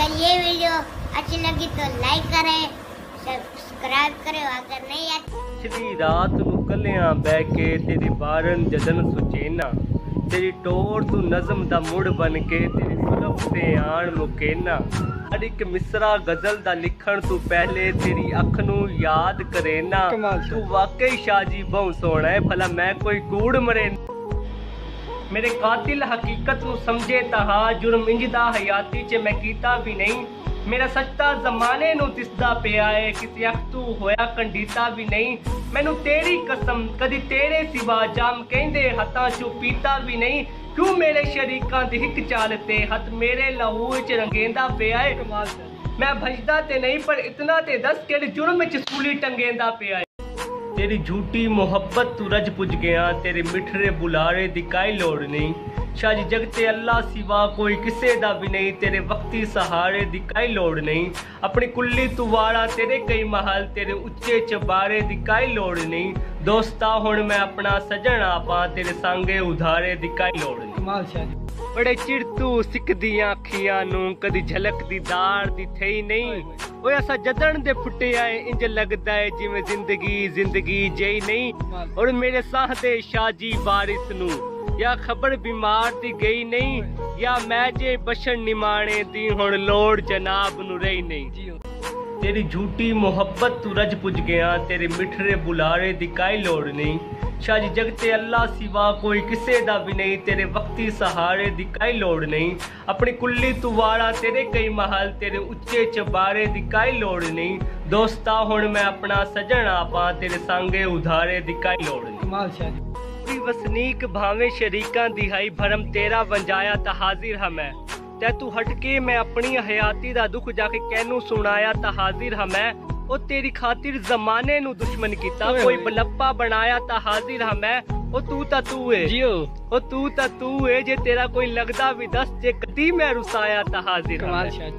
अगर ये वीडियो अच्छी लगी तो लाइक करें, सब्सक्राइब करें। अगर नहीं पिछली रात नू कलियां बह के तेरी बारन जदन सुचेना, तेरी टोर तू नज़म दा मुड़ बन के तेरी सुलफ ते आन मुकेना। हर एक मिसरा गजल दा लिखण तू पहले तेरी अख नू याद करेना। तू वाकई शाजी बहु सोहना है, भला मैं कोई कूड़ मरे। मेरे कातिल हकीकत नू समझे तहा, जुर्म इंजदा हयाती च मैं कीता भी नहीं। मेरा सच्चा जमाने नू तिसदा पिया है, किसी अख तू होया कंडीता भी नहीं। मैनू तेरी कसम कदी तेरे सिवा जाम कहंदे हत्थां चू पीता भी नहीं। क्यों मेरे शरीकां दी हिक चाल ते हथ मेरे लहू च रंगेंदा पिया है। मैं भजदा ते नहीं पर इतना ते दस केड़े जुर्म च सूली टंगेंदा पिया है। तेरी झूठी मोहब्बत तू रज पुज गया, तेरे मिठरे बुलारे दी काई लोड़ नहीं। शाजी जगते अल्लाह सिवा कोई किसे दा भी नहीं, तेरे वक्ती सहारे दी काई लोड़ नहीं। अपनी कुल्ली तू वाड़ा तेरे कई महल, तेरे उच्चे चबारे दी काई लोड़ नहीं। दोस्ता हुण मैं अपना सजन आपा, तेरे संगे उधारे दी काई लोड़ नहीं। बड़े चिड़ तू सिकदियां अखियां नू कदी झलक दी दार दी थई नहीं। ओए असा जदन दे फुटे आए इंज लगदा है जिवें जिंदगी जई नहीं। और मेरे साह दे शाजी वारिस नू या खबर बीमार दी गई नहीं, या मैं जे बशन निमाणे दी हुण लोड़ जनाब नू रही नहीं। तेरी झूठी मोहब्बत तू रज पुज गया, तेरे मिठरे बुलारे दी काई लोड़ नहीं। शाजी जगते अल्लाह सिवा कोई किसे दा भी नहीं, तेरे वक्ती सहारे दी काई लोड़ नहीं। अपनी कुल्ली तू वाड़ा तेरे कई महल, तेरे उच्चे चबारे दी काई लोड़ नहीं। दोस्ता हुण मैं अपना सजन आपा, तेरे संगे उधारे दी काई लोड़ नहीं। वसनीक भावे शरीकां दिहाई भरम तेरा वंजाया ता हाजिर हा मैं। ते तू हटके मैं अपनी हयाती दा दुख जाके कैनू सुनाया ता हाजिर हा मैं। ओ तेरी खातिर जमाने नू दुश्मन कीता, कोई बलप्पा बनाया ता हाजिर हा मैं। ओ तू ता तू है जियो, ओ तू ता तू है, जे तेरा कोई लगदा भी दस जे कदी मैं रुसाया ता हाजिर हा मैं।